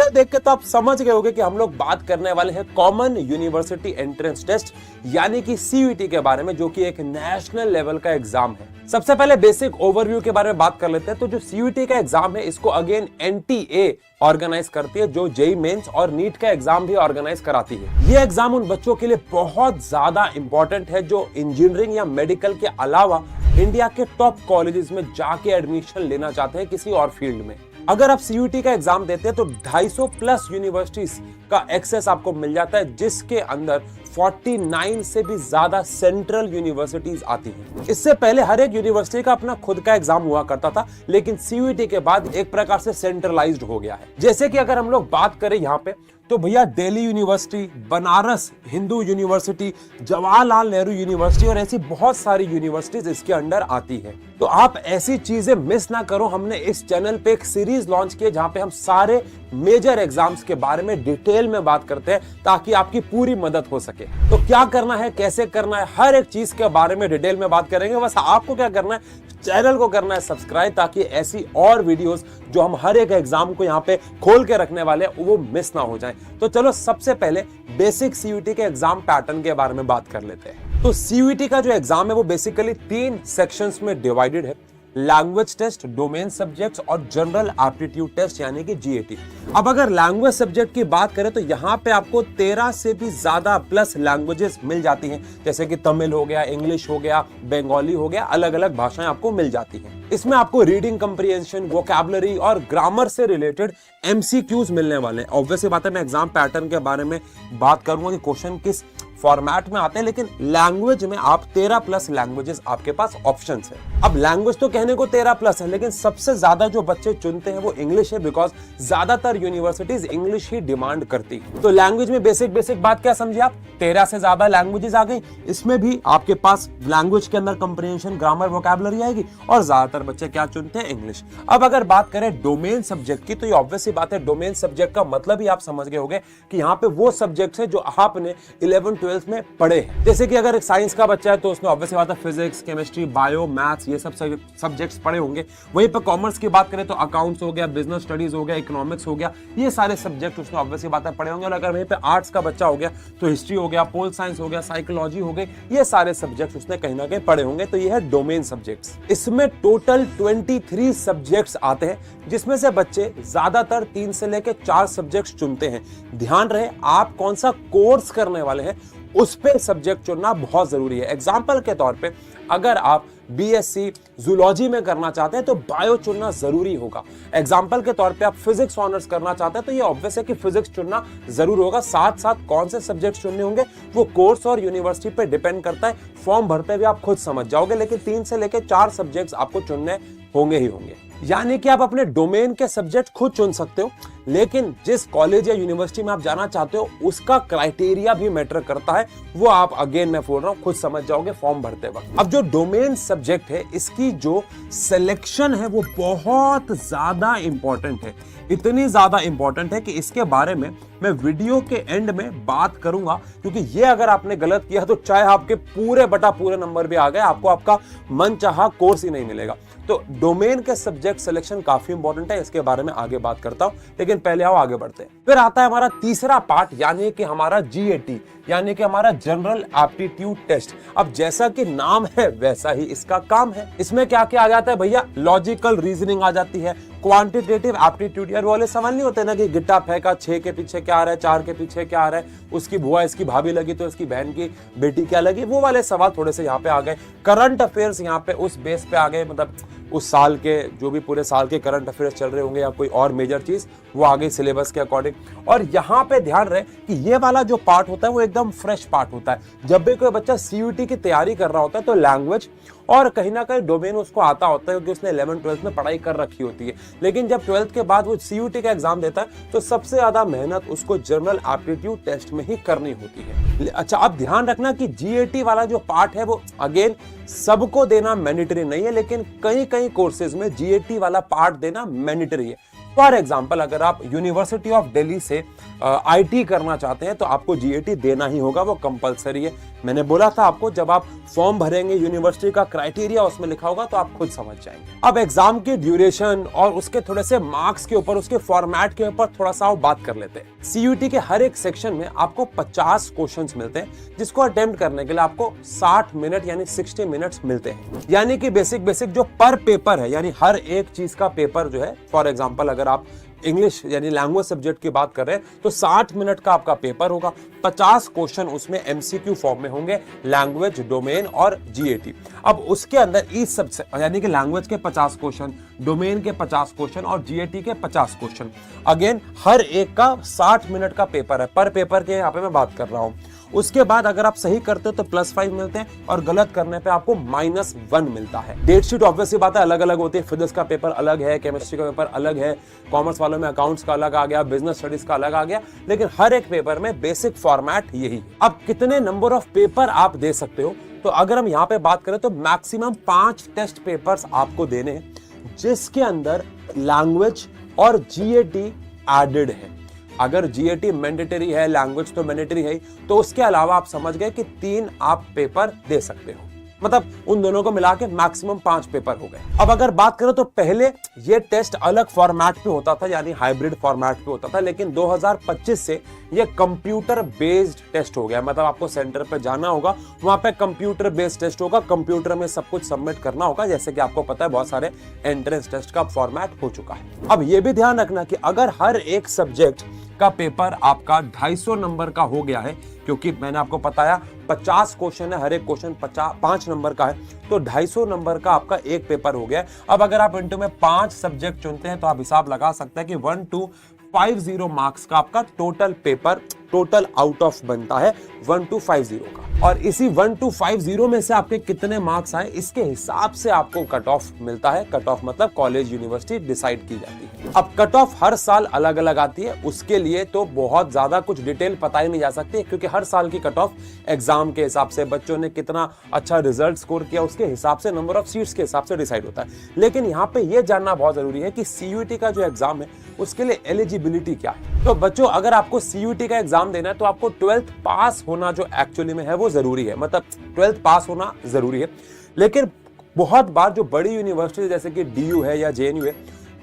Title देख के तो आप समझ गए होंगे कि हम लोग बात करने वाले हैं कॉमन यूनिवर्सिटी एंट्रेंस टेस्ट यानी कि सीयूईटी के बारे में, जो कि एक नेशनल लेवल का एग्जाम है। सबसे पहले बेसिक ओवरव्यू के बारे में बात कर लेते हैं। तो जो सीयूईटी का एग्जाम है इसको अगेन एनटीए ऑर्गेनाइज करती है, जो जेईई मेंस और नीट का एग्जाम भी ऑर्गेनाइज कराती है। ये एग्जाम उन बच्चों के लिए बहुत ज्यादा इंपॉर्टेंट है जो इंजीनियरिंग या मेडिकल के अलावा इंडिया के टॉप कॉलेजेस में जाके एडमिशन लेना चाहते हैं किसी और फील्ड में। अगर आप सीयूईटी का एग्जाम देते हैं तो 250 प्लस यूनिवर्सिटीज का एक्सेस आपको मिल जाता है, जिसके अंदर 49 से भी ज्यादा सेंट्रल यूनिवर्सिटीज आती हैं। इससे पहले हर एक यूनिवर्सिटी का अपना खुद का एग्जाम हुआ करता था, लेकिन सीयूईटी के बाद एक प्रकार से सेंट्रलाइज्ड हो गया है। जैसे कि अगर हम लोग बात करें यहाँ पे तो भैया Delhi university, Banaras Hindu university, Jawaharlal Nehru university और ऐसी बहुत सारी यूनिवर्सिटीज इसके अंडर आती है। तो आप ऐसी चीजें मिस ना करो। हमने इस चैनल पे एक सीरीज लॉन्च की है जहां पे हम सारे मेजर एग्जाम्स के बारे में डिटेल में बात करते हैं ताकि आपकी पूरी मदद हो सके। तो क्या करना है, कैसे करना है, हर एक चीज के बारे में डिटेल में बात करेंगे। बस आपको क्या करना है, चैनल को करना है सब्सक्राइब, ताकि ऐसी और वीडियोस जो हम हर एक एग्जाम को यहाँ पे खोल के रखने वाले हैं वो मिस ना हो जाए। तो चलो सबसे पहले बेसिक सीयूईटी के एग्जाम पैटर्न के बारे में बात कर लेते हैं। तो सीयूईटी का जो एग्जाम है वो बेसिकली 3 सेक्शंस में डिवाइडेड है: लैंग्वेज टेस्ट, डोमेन सब्जेक्ट्स और जनरल एप्टीट्यूड टेस्ट यानी कि जीएटी। अब अगर लैंग्वेज सब्जेक्ट की बात करें तो यहाँ पे आपको 13 से भी ज्यादा प्लस लैंग्वेजेस मिल जाती हैं, जैसे कि तमिल हो गया, इंग्लिश हो गया, बंगाली हो गया, अलग अलग भाषाएं आपको मिल जाती हैं। इसमें आपको रीडिंग कंप्रिहेंशन, वोकैबुलरी और ग्रामर से रिलेटेड एमसीक्यूज मिलने वाले हैं। ऑब्वियसली बात है, मैं एग्जाम पैटर्न के बारे में बात करूंगा कि क्वेश्चन किस फॉर्मेट में आते हैं, लेकिन लैंग्वेज में आप 13 प्लस लैंग्वेजेस आपके पास ऑप्शंस है। अब लैंग्वेज तो कहने को 13 प्लस है, लेकिन सबसे ज्यादा जो बच्चे चुनते हैं वो इंग्लिश है, बिकॉज ज्यादातर यूनिवर्सिटीज इंग्लिश ही डिमांड करती है। तो लैंग्वेज में बेसिक बात क्या समझे आप, 13 से ज्यादा लैंग्वेजेस आ गई। इसमें भी आपके पास लैंग्वेज के अंदर कंप्रिहेंशन, ग्रामर, वोकैबुलरी आएगी और ज्यादातर बच्चे क्या चुनते हैं, इंग्लिश। अब अगर बात करें डोमेन सब्जेक्ट की, तो ये ऑब्वियसली बात है, डोमेन सब्जेक्ट का मतलब ही आप समझ गए होंगे कि यहाँ पे वो सब्जेक्ट है जो आपने 11-12 में पढ़े हैं। जैसे कि अगर एक साइंस का बच्चा है तो उसने ऑब्वियसली बात है फिजिक्स, केमिस्ट्री, बायो, मैथ्स ये सब सब्जेक्ट्स पढ़े होंगे। वहीं पर कॉमर्स की बात करें तो अकाउंट्स हो गया, बिजनेस स्टडीज हो गया, इकोनॉमिक्स हो गया, ये सारे सब्जेक्ट उसने ऑब्वियसली बात है पढ़े होंगे। और अगर वहीं पे आर्ट्स का बच्चा हो गया तो हिस्ट्री हो गया, पोल साइंस हो गया, साइकोलॉजी हो गई, ये सारे सब्जेक्ट्स उसने कहीं ना कहीं पढ़े होंगे। तो ये है डोमेन सब्जेक्ट्स। इसमें टोटल 23 सब्जेक्ट्स आते हैं, जिसमें से बच्चे ज्यादातर 3 से लेकर 4 सब्जेक्ट्स चुनते हैं। ध्यान रहे आप कौन सा कोर्स करने वाले हैं उस पे सब्जेक्ट चुनना बहुत जरूरी है। एग्जाम्पल के तौर पे अगर आप बीएससी जूलॉजी में करना चाहते हैं तो बायो चुनना जरूरी होगा। एग्जाम्पल के तौर पे आप फिजिक्स ऑनर्स करना चाहते हैं तो ये ऑब्वियस है कि फिजिक्स चुनना जरूर होगा। साथ साथ कौन से सब्जेक्ट चुनने होंगे वो कोर्स और यूनिवर्सिटी पे डिपेंड करता है। फॉर्म भरते हुए आप खुद समझ जाओगे, लेकिन 3 से लेकर 4 सब्जेक्ट्स आपको चुनने होंगे ही होंगे। यानी कि आप अपने डोमेन के सब्जेक्ट खुद चुन सकते हो, लेकिन जिस कॉलेज या यूनिवर्सिटी में आप जाना चाहते हो उसका क्राइटेरिया भी मैटर करता है। वो आप अगेन मैं बोल रहा हूं खुद समझ जाओगे फॉर्म भरते वक्त। अब जो डोमेन सब्जेक्ट है इसकी जो सिलेक्शन है वो बहुत ज्यादा इंपॉर्टेंट है। इतनी ज्यादा इंपॉर्टेंट है कि इसके बारे में मैं वीडियो के एंड में बात करूंगा, क्योंकि ये अगर आपने गलत किया तो चाहे आपके पूरे नंबर भी आ गए, आपको आपका मनचाहा कोर्स ही नहीं मिलेगा। तो डोमेन के सब्जेक्ट सिलेक्शन काफी इंपॉर्टेंट है, इसके बारे में आगे बात करता हूं, लेकिन पहले आओ आगे बढ़ते हैं। फिर आता है हमारा तीसरा पार्ट, यानी कि हमारा जीएटी, यानी कि हमारा जनरल एप्टीट्यूड टेस्ट। अब जैसा कि नाम है वैसा ही इसका काम है। इसमें क्या क्या आ जाता है भैया, लॉजिकल रीजनिंग आ जाती है, क्वांटिटेटिव एप्टीट्यूड, यार वो वाले सवाल नहीं होते ना कि गिट्टा फेंका 6 के पीछे क्या आ रहा है, 4 के पीछे क्या आ रहा है, उसकी बुआ इसकी भाभी लगी तो इसकी बहन की बेटी क्या लगी, वो वाले सवाल थोड़े से यहाँ पे आ गए। करंट अफेयर्स यहाँ पे उस बेस पे आ गए, मतलब उस साल के जो भी पूरे साल के करंट अफेयर्स चल रहे होंगे या कोई और मेजर चीज वो आ गई सिलेबस के अकॉर्डिंग। और यहाँ पे ध्यान रहे कि ये वाला जो पार्ट होता है वो एकदम फ्रेश पार्ट होता है। जब भी कोई बच्चा सीयूईटी की तैयारी कर रहा होता है तो लैंग्वेज और कहीं ना कहीं डोमेन उसको आता होता है, क्योंकि उसने 11th-12th में पढ़ाई कर रखी होती है। लेकिन जब 12th के बाद वो सीयूईटी का एग्जाम देता है तो सबसे ज्यादा मेहनत उसको जनरल एप्टीट्यूड टेस्ट में ही करनी होती है। अच्छा, अब ध्यान रखना कि जीएटी वाला जो पार्ट है वो अगेन सबको देना मैंडेटरी नहीं है, लेकिन कई कोर्सेज में जीएटी वाला पार्ट देना मैंडेटरी है। फॉर एग्जाम्पल अगर आप यूनिवर्सिटी ऑफ दिल्ली से आईटी करना चाहते हैं तो आपको जीएटी देना ही होगा, वो कंपलसरी है। मैंने बोला था आपको, जब आप फॉर्म भरेंगे यूनिवर्सिटी का क्राइटेरिया उसमें लिखा होगा तो आप खुद समझ जाएंगे। अब एग्जाम की ड्यूरेशन और उसके थोड़े से मार्क्स के ऊपर, उसके फॉर्मेट के ऊपर थोड़ा सा बात कर लेते हैं। सीयूईटी के हर एक सेक्शन में आपको 50 क्वेश्चंस मिलते हैं, जिसको अटेम्प्ट करने के लिए आपको 60 मिनट यानी 60 मिनट्स मिलते हैं। यानी कि बेसिक जो पर पेपर है, यानी हर एक चीज का पेपर जो है, फॉर एग्जाम्पल अगर आप इंग्लिश यानी लैंग्वेज सब्जेक्ट की बात कर रहे हैं तो 60 मिनट का आपका पेपर होगा। 50 क्वेश्चन उसमें एमसीक्यू फॉर्म में होंगे, लैंग्वेज, डोमेन और जीएटी। अब उसके अंदर इस सब यानी कि लैंग्वेज के 50 क्वेश्चन, डोमेन के 50 क्वेश्चन और जीएटी के 50 क्वेश्चन, अगेन हर एक का 60 मिनट का पेपर है। पर पेपर के यहाँ पे मैं बात कर रहा हूँ। उसके बाद अगर आप सही करते हो तो +5 मिलते हैं और गलत करने पे आपको -1 मिलता है। डेट शीट ऑब्वियसली बात है अलग अलग होती है। फिजिक्स का पेपर अलग है, केमिस्ट्री का पेपर अलग है, कॉमर्स वालों में अकाउंट्स का अलग आ गया, बिजनेस स्टडीज का अलग आ गया, लेकिन हर एक पेपर में बेसिक फॉर्मेट यही। अब कितने नंबर ऑफ पेपर आप दे सकते हो, तो अगर हम यहाँ पे बात करें तो मैक्सिमम 5 टेस्ट पेपर्स आपको देने हैं, जिसके अंदर लैंग्वेज और जीएटी एडेड है। अगर जीएटी मैंडेटरी है, लैंग्वेज तो मैंडेटरी है, तो उसके अलावा आप समझ गए कि 3 आप पेपर दे सकते हो। मतलब उन दोनों को मिला के मैक्सिमम 5 पेपर हो गए। अब अगर बात करें तो पहले ये टेस्ट अलग फॉर्मेट पे होता था, यानी हाइब्रिड फॉर्मेट पे होता था, लेकिन 2025 से ये कंप्यूटर बेस्ड टेस्ट हो गया। मतलब आपको सेंटर पे जाना होगा, वहां पे कंप्यूटर बेस्ड टेस्ट होगा, कंप्यूटर में सब कुछ सबमिट करना होगा। जैसे कि आपको पता है बहुत सारे एंट्रेंस टेस्ट का फॉर्मेट हो चुका है। अब ये भी ध्यान रखना कि अगर हर एक सब्जेक्ट का पेपर आपका 250 नंबर का हो गया है, क्योंकि मैंने आपको बताया 50 क्वेश्चन है, हर एक क्वेश्चन 5 नंबर का है, तो 250 नंबर का आपका एक पेपर हो गया। अब अगर आप इंटू में 5 सब्जेक्ट चुनते हैं तो आप हिसाब लगा सकते हैं कि 1250 मार्क्स का आपका total paper, total out of बनता है 1250 का। और इसी 1250 में से आपके कितने मार्क्स आए, इसके हिसाब से आपको कट ऑफ मिलता है। कट ऑफ मतलब कॉलेज यूनिवर्सिटी डिसाइड की जाती है। अब कट ऑफ हर साल अलग अलग आती है, उसके लिए तो बहुत ज्यादा कुछ डिटेल पता ही नहीं जा सकती, क्योंकि हर साल की कट ऑफ एग्जाम के हिसाब से, बच्चों ने कितना अच्छा रिजल्ट स्कोर किया उसके हिसाब से, नंबर ऑफ सीट्स के हिसाब से डिसाइड होता है। लेकिन यहाँ पे ये जानना बहुत जरूरी है कि सीयूईटी का जो एग्जाम है उसके लिए एलिजिबिलिटी क्या है। तो बच्चों, अगर आपको सीयूईटी का एग्जाम देना है तो आपको 12th पास होना जो एक्चुअली में है वो जरूरी है। मतलब 12th पास होना जरूरी है। लेकिन बहुत बार जो बड़ी यूनिवर्सिटी जैसे कि डीयू है या जेएनयू है,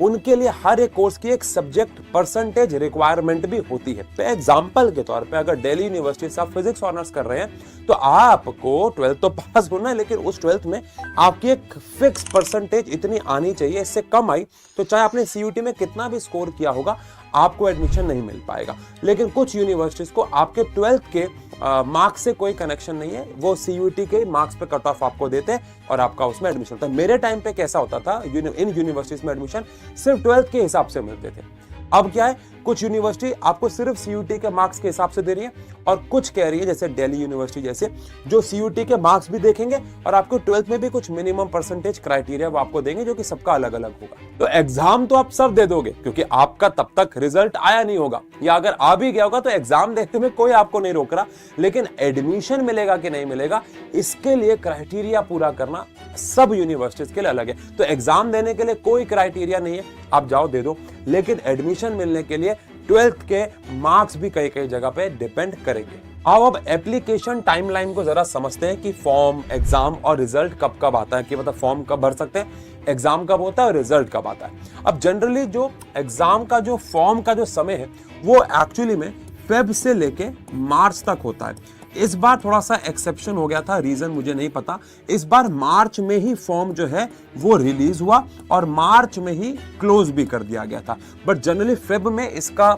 उनके लिए हर एक कोर्स की एक सब्जेक्ट परसेंटेज रिक्वायरमेंट भी होती है। तो एग्जांपल के तौर पे अगर दिल्ली यूनिवर्सिटी से आप फिजिक्स ऑनर्स कर रहे हैं तो आपको 12th तो पास होना है, लेकिन उस 12th में आपकी एक फिक्स परसेंटेज इतनी आनी चाहिए। इससे कम आई तो चाहे आपने सीयूईटी में कितना भी स्कोर किया होगा, आपको एडमिशन नहीं मिल पाएगा। लेकिन कुछ यूनिवर्सिटीज को आपके 12th के मार्क्स से कोई कनेक्शन नहीं है, वो सीयूईटी के मार्क्स पे कट ऑफ आपको देते हैं और आपका उसमें एडमिशन होता है। मेरे टाइम पे कैसा होता था, इन यूनिवर्सिटीज में एडमिशन सिर्फ 12th के हिसाब से मिलते थे। अब क्या है, कुछ यूनिवर्सिटी आपको सिर्फ सीयूईटी के मार्क्स के हिसाब से दे रही है और कुछ कह रही है जैसे दिल्ली यूनिवर्सिटी जैसे, जो सीयूईटी के मार्क्स भी देखेंगे और आपको 12th में भी कुछ मिनिमम परसेंटेज क्राइटेरिया वो आपको देंगे, जो कि सबका अलग अलग होगा। तो एग्जाम तो आप सब दे दोगे, क्योंकि आपका तब तक रिजल्ट आया नहीं होगा, या अगर आ भी गया होगा तो एग्जाम देने में कोई आपको नहीं रोक रहा। लेकिन एडमिशन मिलेगा कि नहीं मिलेगा, इसके लिए क्राइटेरिया पूरा करना सब यूनिवर्सिटीज के लिए अलग है। तो एग्जाम देने के लिए कोई क्राइटेरिया नहीं है, आप जाओ दे दो। लेकिन एडमिशन मिलने के लिए 12th के मार्क्स भी कई कई जगह पे डिपेंड करेंगे। आओ अब एप्लीकेशन टाइमलाइन को जरा समझते हैं कि फॉर्म, एग्जाम और रिजल्ट कब कब आता है, कि मतलब फॉर्म कब भर सकते हैं, एग्जाम कब होता है और रिजल्ट कब आता है। अब जनरली जो एग्जाम का जो फॉर्म का जो समय है वो एक्चुअली में फेब से लेके मार्च तक होता है। इस बार थोड़ा सा एक्सेप्शन हो गया था, रीजन मुझे नहीं पता। इस बार मार्च में ही फॉर्म जो है वो रिलीज हुआ और मार्च में ही क्लोज भी कर दिया गया था। बट जनरली फेब में इसका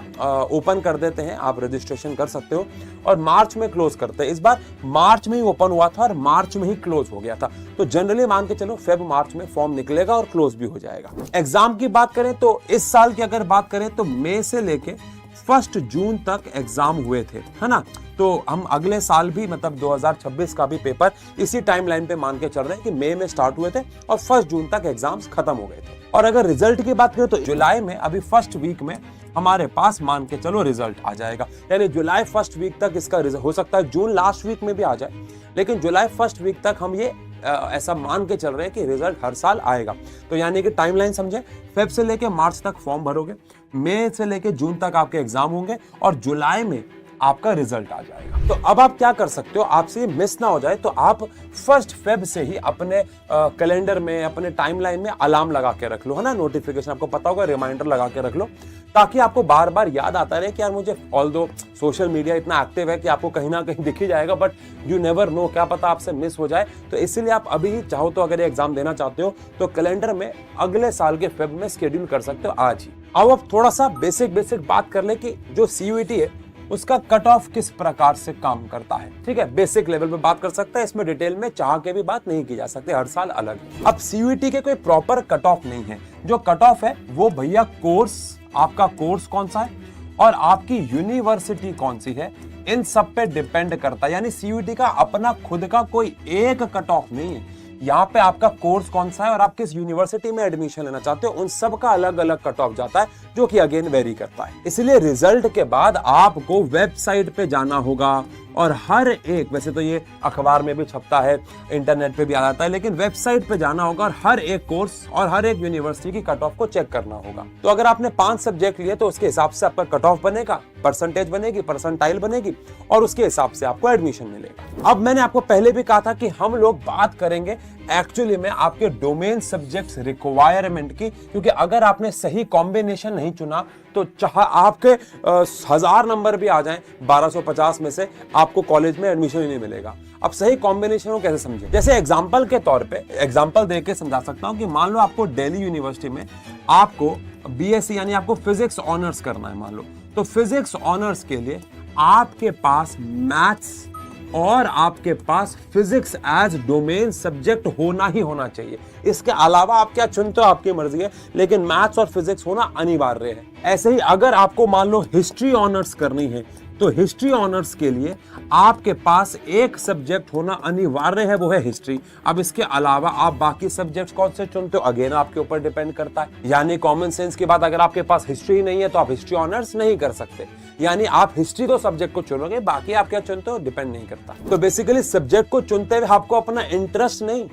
ओपन कर देते हैं, आप रजिस्ट्रेशन कर सकते हो, और मार्च में क्लोज करते हैं। इस बार मार्च में ही ओपन हुआ था और मार्च में ही क्लोज हो गया था। तो जनरली मान के चलो फेब मार्च में फॉर्म निकलेगा और क्लोज भी हो जाएगा। एग्जाम की बात करें तो इस साल की अगर बात करें तो मई से लेके 1 जून तक एग्जाम हुए थे, है ना। तो हम अगले साल भी मतलब 2026 का भी पेपर इसी टाइमलाइन पे मान के चल रहे हैं कि मई में स्टार्ट हुए थे और 1 जून तक एग्जाम्स खत्म हो गए थे। और अगर रिजल्ट की बात करें तो जुलाई में अभी फर्स्ट वीक में हमारे पास मान के चलो रिजल्ट आ जाएगा। यानी जुलाई फर्स्ट वीक तक इसका हो सकता है जून लास्ट वीक में भी आ जाए, लेकिन जुलाई फर्स्ट वीक तक हम ये ऐसा मान के चल रहे हैं कि रिजल्ट हर साल आएगा। तो यानी कि टाइमलाइन समझे, फेब से लेके मार्च तक फॉर्म भरोगे, मई से लेके जून तक आपके एग्जाम होंगे और जुलाई में आपका रिजल्ट आ जाएगा। तो अब आप क्या कर सकते हो, आपसे मिस ना हो जाए तो आप 1 फेब से ही अपने कैलेंडर में, अपने टाइमलाइन में अलार्म लगा के रख लो, है ना, नोटिफिकेशन आपको पता होगा, रिमाइंडर लगा के रख लो, ताकि आपको बार बार याद आता रहे कि यार मुझे, ऑल्दो सोशल मीडिया इतना एक्टिव है कि आपको कहीं ना कहीं दिख ही जाएगा, बट यू नेवर नो, क्या पता आपसे मिस हो जाए। तो इसीलिए आप अभी ही चाहो तो अगर एग्जाम देना चाहते हो तो कैलेंडर में अगले साल के फेब में शेड्यूल कर सकते हो आज ही। अब थोड़ा सा बेसिक बात कर ले कि जो सीयूईटी है उसका कट ऑफ किस प्रकार से काम करता है। ठीक है, बेसिक लेवल पे बात कर सकते हैं, इसमें डिटेल में चाह के भी बात नहीं की जा सकती, हर साल अलग है। अब सीयूईटी के कोई प्रॉपर कट ऑफ नहीं है, जो कट ऑफ है वो भैया कोर्स, आपका कोर्स कौन सा है और आपकी यूनिवर्सिटी कौन सी है, इन सब पे डिपेंड करता है। यानी सीयूईटी का अपना खुद का कोई एक कट ऑफ नहीं है, यहाँ पे आपका कोर्स कौन सा है और आप किस यूनिवर्सिटी में एडमिशन लेना चाहते हो, उन सब का अलग अलग कट ऑफ जाता है, जो कि अगेन वेरी करता है। इसलिए रिजल्ट के बाद आपको वेबसाइट पे जाना होगा और हर एक, वैसे तो ये अखबार में भी छपता है, इंटरनेट पे भी आ जाता है, लेकिन वेबसाइट पे जाना होगा और हर एक कोर्स और हर एक यूनिवर्सिटी की कट ऑफ को चेक करना होगा। तो अगर आपने 5 सब्जेक्ट लिए तो उसके हिसाब से आपका कट ऑफ बनेगा, परसेंटेज बनेगी, परसेंटाइल बनेगी और उसके हिसाब से आपको एडमिशन मिलेगा। अब मैंने आपको पहले भी कहा था कि हम लोग बात करेंगे एक्चुअली में आपके डोमेन सब्जेक्ट्स रिक्वायरमेंट की, क्योंकि अगर आपने सही कॉम्बिनेशन नहीं चुना तो चाहे आपके 1000 नंबर भी आ जाएं 1250 में से, आपको कॉलेज में एडमिशन ही नहीं मिलेगा। अब सही कॉम्बिनेशन को कैसे समझें, जैसे एग्जांपल के तौर पे एग्जांपल देके समझा सकता हूं कि मान लो आपको दिल्ली यूनिवर्सिटी में आपको बीएससी यानी आपको फिजिक्स ऑनर्स करना है, मान लो, तो फिजिक्स ऑनर्स के लिए आपके पास मैथ्स और आपके पास फिजिक्स एज डोमेन सब्जेक्ट होना ही होना चाहिए। इसके अलावा आप क्या चुनते हो आपकी मर्जी है, लेकिन मैथ्स और फिजिक्स होना अनिवार्य है। ऐसे ही अगर आपको मान लो हिस्ट्री ऑनर्स करनी है तो हिस्ट्री ऑनर्स के लिए आपके पास एक सब्जेक्ट होना अनिवार्य है, वो है हिस्ट्री। अब इसके अलावा आप बाकी सब्जेक्ट्स कौन से चुनते हो, अगेन आपके ऊपर डिपेंड करता है। यानी कॉमन सेंस की बात, अगर आपके पास हिस्ट्री नहीं है तो आप हिस्ट्री ऑनर्स नहीं कर सकते, यानी आप हिस्ट्री तो सब्जेक्ट को चुनोगे, बाकी आप क्या चुनते हो डिपेंड नहीं करता। तो बेसिकली सब्जेक्ट को चुनते हुए आपको अपना इंटरेस्ट नहीं,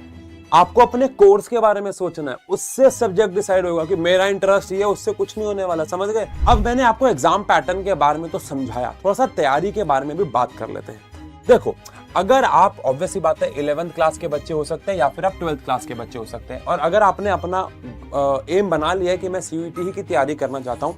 आपको अपने कोर्स के बारे में सोचना है, उससे सब्जेक्ट डिसाइड होगा कि मेरा इंटरेस्ट ये, उससे कुछ नहीं होने वाला, समझ गए। अब मैंने आपको एग्जाम पैटर्न के बारे में तो समझाया, थोड़ा सा तैयारी के बारे में भी बात कर लेते हैं। देखो, अगर आप, ऑब्वियसली बात है, 11th क्लास के बच्चे हो सकते हैं या फिर आप 12th क्लास के बच्चे हो सकते हैं, और अगर आपने अपना एम बना लिया है कि मैं सीयूईटी ही की तैयारी करना चाहता हूं,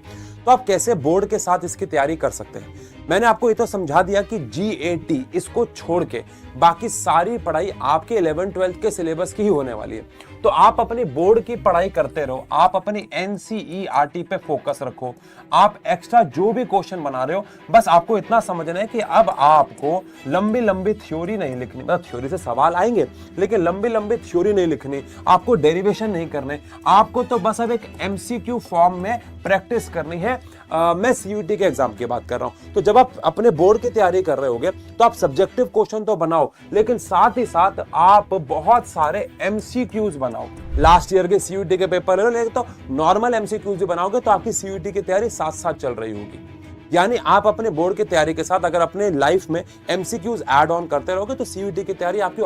तो आप कैसे बोर्ड के साथ इसकी तैयारी कर सकते हैं। मैंने आपको ये तो समझा दिया कि GAT इसको छोड़ के बाकी सारी पढ़ाई आपके 11th 12th के सिलेबस की ही होने वाली है। तो आप अपनी बोर्ड की पढ़ाई करते रहो, आप अपनी NCERT पे फोकस रखो, आप एक्स्ट्रा जो भी क्वेश्चन बना रहे हो, बस आपको इतना समझना है कि अब आपको लंबी लंबी थ्योरी नहीं लिखनी, मतलब थ्योरी से सवाल आएंगे लेकिन लंबी लंबी थ्योरी नहीं लिखनी, आपको डेरिवेशन नहीं करने, आपको तो बस अब एक MCQ फॉर्म में प्रैक्टिस करनी है। मैं सीयूईटी के एग्जाम की बात कर रहा हूं। तो जब आप अपने बोर्ड की तैयारी कर रहे होगे तो आप सब्जेक्टिव क्वेश्चन तो बनाओ, लेकिन साथ ही साथ आप बहुत सारे MCQs बनाओ। लास्ट ईयर के सीयूईटी के पेपर ले लो, लेकिन तो नॉर्मल MCQs भी बनाओगे तो आपकी सीयूईटी की तैयारी साथ साथ चल रही होगी। यानी आप अपने बोर्ड की तैयारी के साथ अगर अपने लाइफ में MCQs ऐड ऑन करते रहोगे तो सीयूईटी की तैयारी आपकी